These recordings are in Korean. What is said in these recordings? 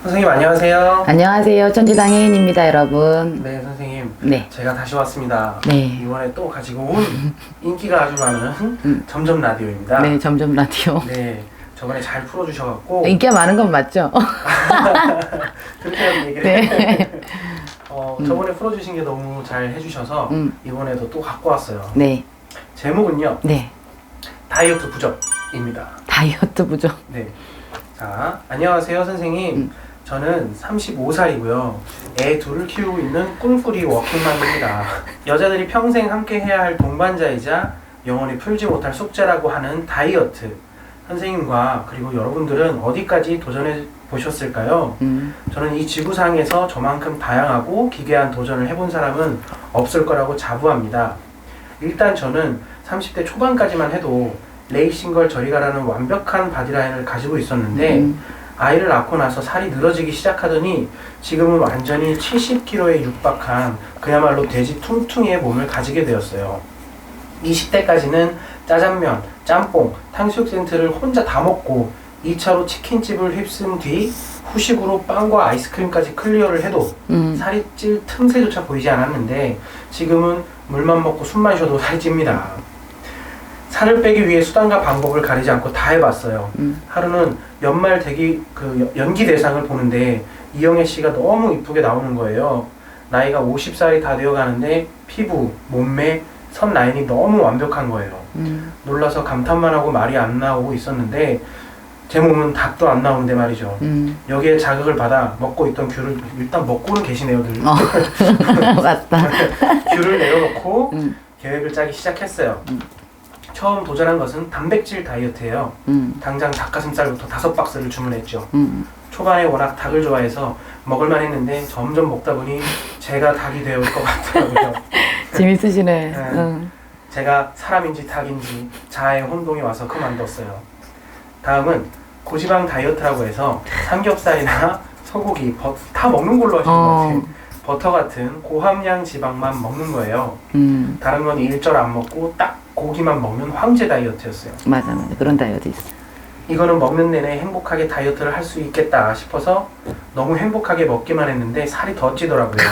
선생님 안녕하세요. 안녕하세요. 천지당해인입니다, 여러분. 네, 선생님. 네. 제가 다시 왔습니다. 네. 이번에 또 가지고 온 인기가 아주 많은 점점 라디오입니다. 네, 점점 라디오. 네, 저번에 잘 풀어주셔갖고 인기가 많은 건 맞죠? 그렇게 얘기를 네. 저번에 풀어주신 게 너무 잘 해주셔서 이번에도 또 갖고 왔어요. 네. 제목은요. 네. 다이어트 부적입니다. 다이어트 부족. 네. 자, 안녕하세요, 선생님. 저는 35살이고요. 애 둘을 키우고 있는 꿀꿀이 워킹맘입니다. 여자들이 평생 함께 해야 할 동반자이자 영원히 풀지 못할 숙제라고 하는 다이어트. 선생님과 그리고 여러분들은 어디까지 도전해 보셨을까요? 저는 이 지구상에서 저만큼 다양하고 기괴한 도전을 해본 사람은 없을 거라고 자부합니다. 일단 저는 30대 초반까지만 해도 레이싱걸 저리 가라는 완벽한 바디라인을 가지고 있었는데 아이를 낳고 나서 살이 늘어지기 시작하더니 지금은 완전히 70kg에 육박한 그야말로 돼지 퉁퉁이의 몸을 가지게 되었어요. 20대까지는 짜장면, 짬뽕, 탕수육 세트를 혼자 다 먹고 2차로 치킨집을 휩쓴 뒤 후식으로 빵과 아이스크림까지 클리어를 해도 살이 찔 틈새조차 보이지 않았는데 지금은 물만 먹고 숨만 쉬어도 살이 찝니다. 살을 빼기 위해 수단과 방법을 가리지 않고 다 해봤어요. 하루는 연말 연기 대상을 보는데 이영애 씨가 너무 이쁘게 나오는 거예요. 나이가 50살이 다 되어 가는데 피부, 몸매, 선 라인이 너무 완벽한 거예요. 놀라서 감탄만 하고 말이 안 나오고 있었는데 제 몸은 답도 안 나오는데 말이죠. 여기에 자극을 받아 먹고 있던 귤을 일단 먹고는 계시네요, 늘. 맞다. 귤을 내려놓고 계획을 짜기 시작했어요. 처음 도전한 것은 단백질 다이어트예요. 당장 닭가슴살부터 5박스를 주문했죠. 초반에 워낙 닭을 좋아해서 먹을만 했는데 점점 먹다 보니 제가 닭이 되어 올 것 같더라고요. 재밌으시네. 네. 제가 사람인지 닭인지 자아의 혼동이 와서 그만뒀어요. 다음은 고지방 다이어트라고 해서 삼겹살이나 소고기, 다 먹는 걸로 하시는 것 같아요. 버터 같은 고함량 지방만 먹는 거예요. 다른 건 일절 안 먹고 딱 고기만 먹는 황제 다이어트였어요. 맞아. 그런 다이어트 있어. 이거는 먹는 내내 행복하게 다이어트를 할 수 있겠다 싶어서 너무 행복하게 먹기만 했는데 살이 더 찌더라고요.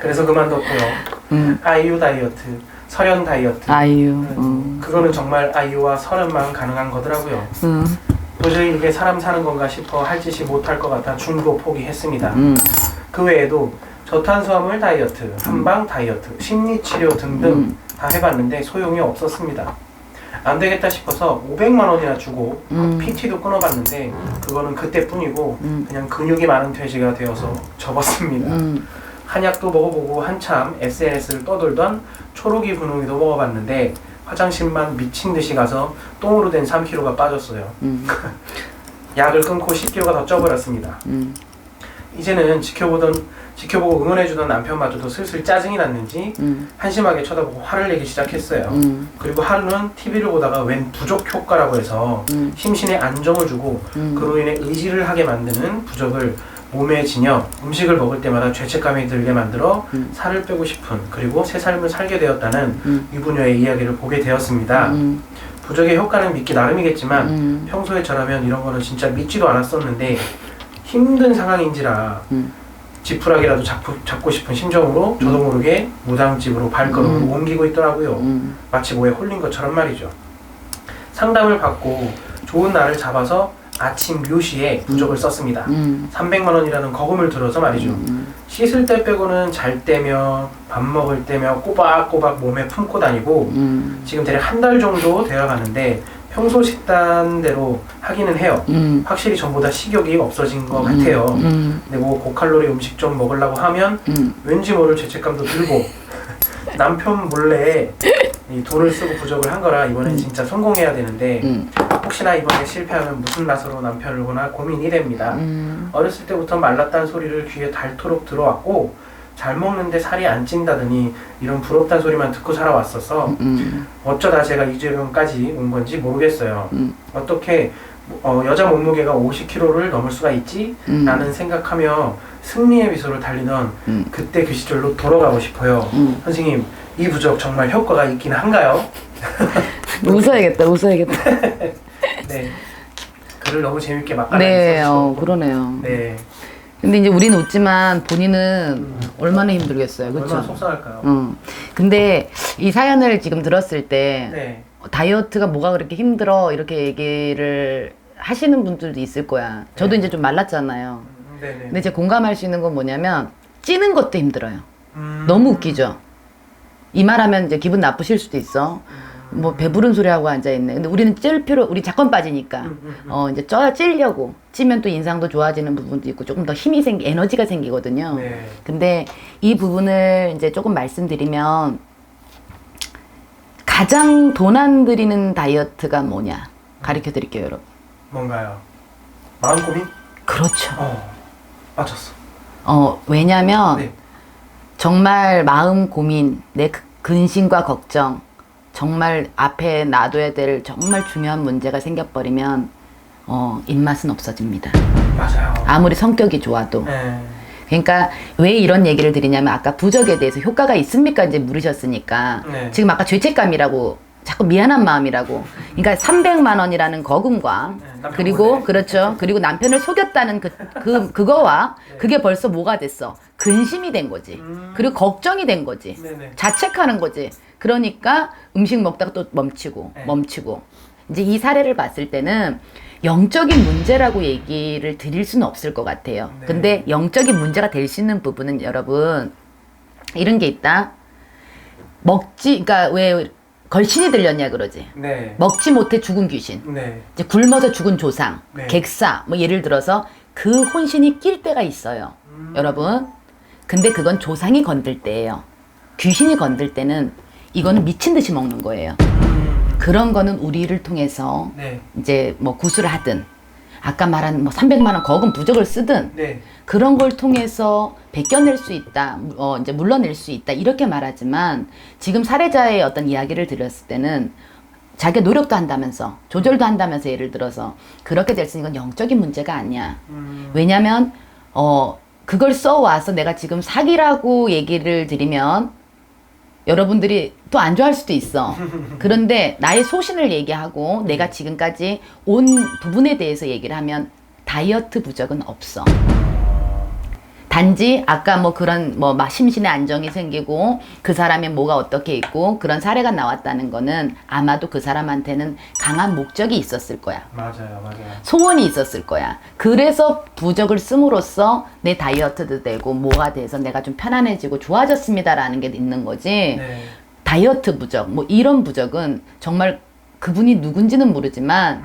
그래서 그만뒀고요. 아이유 다이어트, 설현 다이어트. 아이유. 그거는 정말 아이유와 설현만 가능한 거더라고요. 도저히 이게 사람 사는 건가 싶어 할 짓이 못할 것 같아 중도 포기했습니다. 그 외에도 저탄수화물 다이어트, 한방 다이어트, 심리치료 등등 다 해봤는데 소용이 없었습니다. 안 되겠다 싶어서 500만 원이나 주고 PT도 끊어봤는데 그거는 그때뿐이고 그냥 근육이 많은 돼지가 되어서 접었습니다. 한약도 먹어보고 한참 SNS를 떠돌던 초록이 분홍이도 먹어봤는데 화장실만 미친 듯이 가서 똥으로 된 3kg가 빠졌어요. 약을 끊고 10kg가 더 쪄버렸습니다. 이제는 지켜보고 응원해주던 남편마저도 슬슬 짜증이 났는지 한심하게 쳐다보고 화를 내기 시작했어요. 그리고 하루는 TV를 보다가 웬 부족 효과라고 해서 심신에 안정을 주고 그로 인해 의지를 하게 만드는 부족을 몸에 지녀 음식을 먹을 때마다 죄책감이 들게 만들어 살을 빼고 싶은 그리고 새 삶을 살게 되었다는 유부녀의 이야기를 보게 되었습니다. 부족의 효과는 믿기 나름이겠지만 평소에 저라면 이런 거는 진짜 믿지도 않았었는데 힘든 상황인지라 지푸라기라도 잡고 싶은 심정으로 저도 모르게 무당집으로 발걸음을 옮기고 있더라고요. 마치 뭐에 홀린 것처럼 말이죠. 상담을 받고 좋은 날을 잡아서 아침 묘시에 부적을 썼습니다. 300만 원이라는 거금을 들어서 말이죠. 씻을 때 빼고는 잘 때며 밥 먹을 때며 꼬박꼬박 몸에 품고 다니고 지금 대략 한 달 정도 되어가는데 평소 식단대로 하기는 해요. 확실히 전보다 식욕이 없어진 것 같아요. 근데 뭐 고칼로리 음식 좀 먹으려고 하면 왠지 모를 죄책감도 들고 남편 몰래 이 돈을 쓰고 부적을 한 거라 이번엔 진짜 성공해야 되는데 혹시나 이번에 실패하면 무슨 낯으로 남편을 보나 고민이 됩니다. 어렸을 때부터 말랐다는 소리를 귀에 닳도록 들어왔고 잘 먹는데 살이 안 찐다더니 이런 부럽다는 소리만 듣고 살아왔어서 어쩌다 제가 이 지경까지 온 건지 모르겠어요. 어떻게 여자 몸무게가 50kg를 넘을 수가 있지? 라는 생각하며 승리의 미소를 달리던 그때 그 시절로 돌아가고 싶어요. 선생님, 이 부적 정말 효과가 있긴 한가요? 웃어야겠다. 네. 글을 너무 재밌게 막간을 네, 써주셔서. 그러네요. 네. 근데 이제 우리는 웃지만 본인은 얼마나 힘들겠어요. 그렇죠? 얼마나 속상할까요? 근데 이 사연을 지금 들었을 때 네. 다이어트가 뭐가 그렇게 힘들어 이렇게 얘기를 하시는 분들도 있을 거야. 저도 네. 이제 좀 말랐잖아요. 네네. 근데 제가 공감할 수 있는 건 뭐냐면 찌는 것도 힘들어요. 음. 너무 웃기죠. 이 말하면 이제 기분 나쁘실 수도 있어. 뭐 배부른 소리 하고 앉아 있네. 근데 우리는 찔 필요, 우리 자권 빠지니까 이제 찌려고 찌면 또 인상도 좋아지는 부분도 있고 조금 더 힘이 에너지가 생기거든요. 네. 근데 이 부분을 이제 조금 말씀드리면 가장 돈 안 들이는 다이어트가 뭐냐 가르쳐 드릴게요, 여러분. 뭔가요? 마음 고민? 그렇죠. 맞췄어. 왜냐면 네. 정말 마음 고민, 내 근심과 걱정, 정말 앞에 놔둬야 될 정말 중요한 문제가 생겨버리면 입맛은 없어집니다. 맞아요. 아무리 성격이 좋아도. 네. 그러니까 왜 이런 얘기를 드리냐면 아까 부적에 대해서 효과가 있습니까? 이제 물으셨으니까 네. 지금 아까 죄책감이라고 자꾸 미안한 마음이라고. 그러니까 300만 원이라는 거금과 남편 그리고 몰래. 그렇죠. 그리고 남편을 속였다는 그거와 그게 벌써 뭐가 됐어? 근심이 된 거지. 그리고 걱정이 된 거지. 네네. 자책하는 거지. 그러니까 음식 먹다가 또 멈추고 네. 멈추고. 이제 이 사례를 봤을 때는 영적인 문제라고 얘기를 드릴 수는 없을 것 같아요. 네. 근데 영적인 문제가 될 수 있는 부분은 여러분 이런 게 있다. 그러니까 왜 걸신이 들렸냐 그러지. 네. 먹지 못해 죽은 귀신. 네. 이제 굶어서 죽은 조상, 네. 객사, 뭐 예를 들어서 그 혼신이 낄 때가 있어요. 여러분. 근데 그건 조상이 건들 때예요. 귀신이 건들 때는 이거는 미친 듯이 먹는 거예요. 그런 거는 우리를 통해서 네. 이제 뭐 구슬을 하든 아까 말한 뭐 300만 원 거금 부적을 쓰든 네. 그런 걸 통해서 베껴낼 수 있다, 이제 물러낼 수 있다 이렇게 말하지만 지금 사례자의 어떤 이야기를 들었을 때는 자기가 노력도 한다면서 조절도 한다면서 예를 들어서 그렇게 될 수 있는 건 영적인 문제가 아니야. 왜냐면 그걸 써와서 내가 지금 사기라고 얘기를 드리면 여러분들이 또 안 좋아할 수도 있어. 그런데 나의 소신을 얘기하고 내가 지금까지 온 부분에 대해서 얘기를 하면 다이어트 부적은 없어. 단지 아까 뭐 그런 뭐 막 심신의 안정이 생기고 그 사람의 뭐가 어떻게 있고 그런 사례가 나왔다는 거는 아마도 그 사람한테는 강한 목적이 있었을 거야. 맞아요. 소원이 있었을 거야. 그래서 부적을 씀으로써 내 다이어트도 되고 뭐가 돼서 내가 좀 편안해지고 좋아졌습니다라는 게 있는 거지. 네. 다이어트 부적, 뭐 이런 부적은 정말 그분이 누군지는 모르지만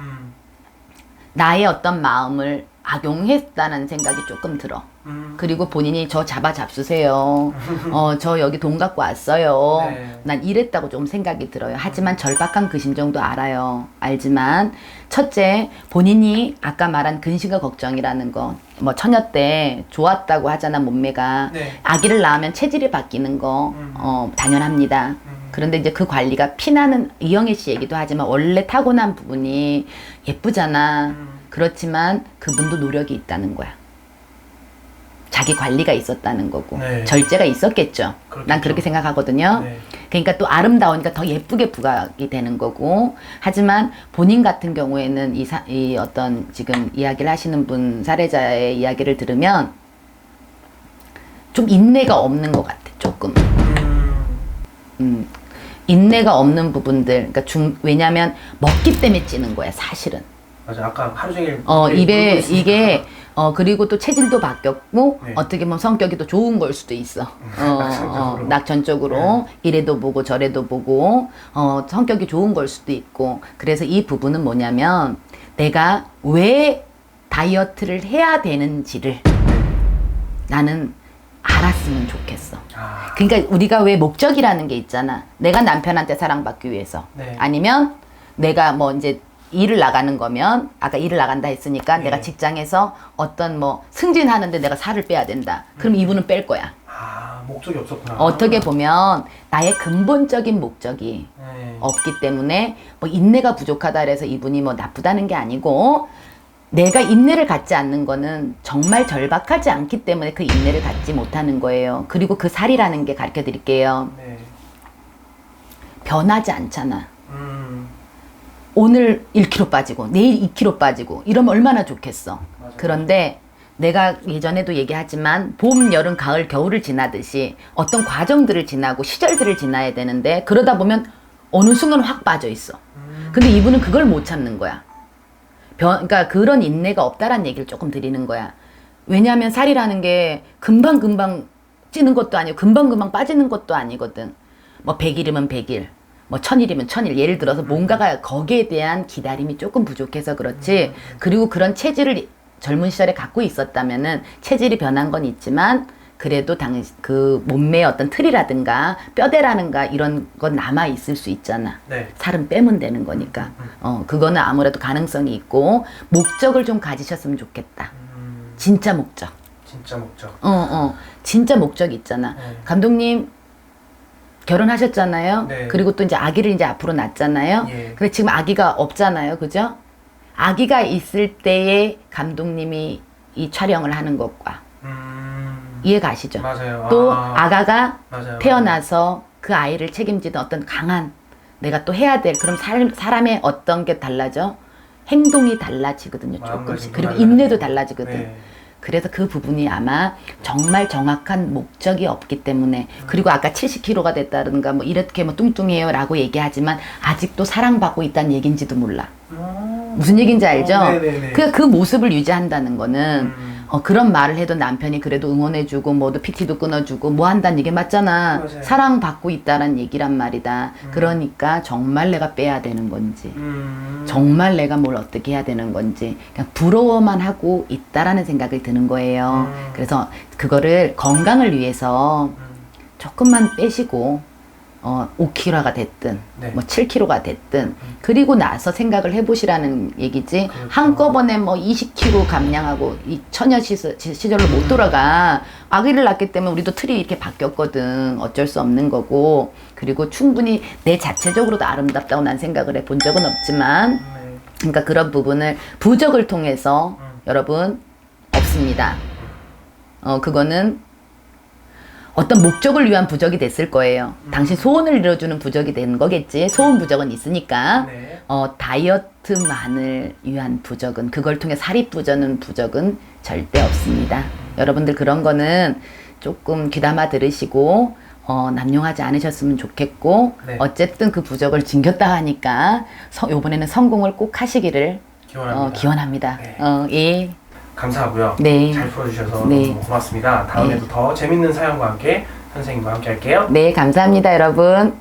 나의 어떤 마음을 악용했다는 생각이 조금 들어. 그리고 본인이 저 잡수세요. 저 여기 돈 갖고 왔어요. 네. 난 이랬다고 좀 생각이 들어요. 하지만 절박한 그 심정도 알아요. 알지만 첫째, 본인이 아까 말한 근심과 걱정이라는 거, 뭐 처녀 때 좋았다고 하잖아 몸매가. 네. 아기를 낳으면 체질이 바뀌는 거 당연합니다. 그런데 이제 그 관리가 피나는 이영애 씨 얘기도 하지만 원래 타고난 부분이 예쁘잖아. 그렇지만 그분도 노력이 있다는 거야. 자기 관리가 있었다는 거고 네. 절제가 있었겠죠. 그렇겠죠. 난 그렇게 생각하거든요. 네. 그러니까 또 아름다우니까 더 예쁘게 부각이 되는 거고 하지만 본인 같은 경우에는 이 어떤 지금 이야기를 하시는 분 사례자의 이야기를 들으면 좀 인내가 없는 것 같아. 조금. 인내가 없는 부분들. 그러니까 왜냐면 먹기 때문에 찌는 거야 사실은. 맞아. 아까 하루 종일 입에 울고 있으니까. 이게 그리고 또 체질도 바뀌었고 네. 어떻게 보면 성격이 또 좋은 걸 수도 있어. 낙천적으로. 낙천적으로 이래도 보고 저래도 보고 성격이 좋은 걸 수도 있고 그래서 이 부분은 뭐냐면 내가 왜 다이어트를 해야 되는지를 나는 알았으면 좋겠어. 그러니까 우리가 왜 목적이라는 게 있잖아. 내가 남편한테 사랑받기 위해서. 네. 아니면 내가 뭐 이제 일을 나가는 거면 아까 일을 나간다 했으니까 네. 내가 직장에서 어떤 뭐 승진하는데 내가 살을 빼야 된다. 그럼 이분은 뺄 거야. 목적이 없었구나. 어떻게 보면 나의 근본적인 목적이 네. 없기 때문에 뭐 인내가 부족하다 그래서 이분이 뭐 나쁘다는 게 아니고 내가 인내를 갖지 않는 거는 정말 절박하지 않기 때문에 그 인내를 갖지 못하는 거예요. 그리고 그 살이라는 게 가르쳐 드릴게요. 네. 변하지 않잖아. 오늘 1kg 빠지고 내일 2kg 빠지고 이러면 얼마나 좋겠어. 맞아요. 그런데 내가 예전에도 얘기하지만 봄, 여름, 가을, 겨울을 지나듯이 어떤 과정들을 지나고 시절들을 지나야 되는데 그러다 보면 어느 순간 확 빠져 있어. 근데 이분은 그걸 못 참는 거야. 그러니까 그런 인내가 없다라는 얘기를 조금 드리는 거야. 왜냐하면 살이라는 게 금방금방 찌는 것도 아니고 금방금방 빠지는 것도 아니거든. 뭐 100일이면 100일, 뭐 1000일이면 1000일. 예를 들어서 뭔가가 거기에 대한 기다림이 조금 부족해서 그렇지. 그리고 그런 체질을 젊은 시절에 갖고 있었다면은 체질이 변한 건 있지만 그래도 그 몸매의 어떤 틀이라든가 뼈대라든가 이런 건 남아 있을 수 있잖아. 네. 살은 빼면 되는 거니까. 그거는 아무래도 가능성이 있고 목적을 좀 가지셨으면 좋겠다. 진짜 목적. 진짜 목적. 진짜 목적이 있잖아. 네. 감독님 결혼하셨잖아요. 네. 그리고 또 이제 아기를 이제 앞으로 낳잖아요. 예. 근데 지금 아기가 없잖아요. 그죠? 아기가 있을 때에 감독님이 이 촬영을 하는 것과 이해 가시죠? 맞아요. 또 아가가 맞아요. 태어나서 그 아이를 책임지는 어떤 강한 내가 또 해야 될 그럼 사람의 어떤 게 달라져? 행동이 달라지거든요. 조금씩. 그리고 인내도 달라지거든. 네. 그래서 그 부분이 아마 정말 정확한 목적이 없기 때문에 그리고 아까 70kg가 됐다든가 뭐 이렇게 뭐 뚱뚱해요 라고 얘기하지만 아직도 사랑받고 있다는 얘기인지도 몰라. 무슨 얘기인지 알죠? 네네네. 그 모습을 유지한다는 거는 그런 말을 해도 남편이 그래도 응원해주고 뭐도 PT도 끊어주고 뭐 한다는 얘기 맞잖아. 맞아요. 사랑받고 있다는 얘기란 말이다. 그러니까 정말 내가 빼야 되는 건지 정말 내가 뭘 어떻게 해야 되는 건지 그냥 부러워만 하고 있다라는 생각이 드는 거예요. 그래서 그거를 건강을 위해서 조금만 빼시고 5kg가 됐든 네. 뭐 7kg가 됐든 그리고 나서 생각을 해보시라는 얘기지. 그렇죠. 한꺼번에 뭐 20kg 감량하고 이 처녀 시절로 못 돌아가. 아기를 낳기 때문에 우리도 틀이 이렇게 바뀌었거든. 어쩔 수 없는 거고. 그리고 충분히 내 자체적으로도 아름답다고 난 생각을 해본 적은 없지만 네. 그러니까 그런 부분을 부적을 통해서 여러분 없습니다. 그거는 어떤 목적을 위한 부적이 됐을 거예요. 당신 소원을 이뤄주는 부적이 된 거겠지. 소원 부적은 있으니까. 네. 다이어트만을 위한 부적은 그걸 통해 살이 뿌져는 부적은 절대 없습니다. 여러분들 그런 거는 조금 귀담아 들으시고 남용하지 않으셨으면 좋겠고 네. 어쨌든 그 부적을 징겼다 하니까 이번에는 성공을 꼭 하시기를 기원합니다. 기원합니다. 네. 예. 감사하고요. 네. 잘 풀어주셔서 네. 너무 고맙습니다. 다음에도 더 재밌는 사연과 함께 선생님과 함께 할게요. 네, 감사합니다, 여러분.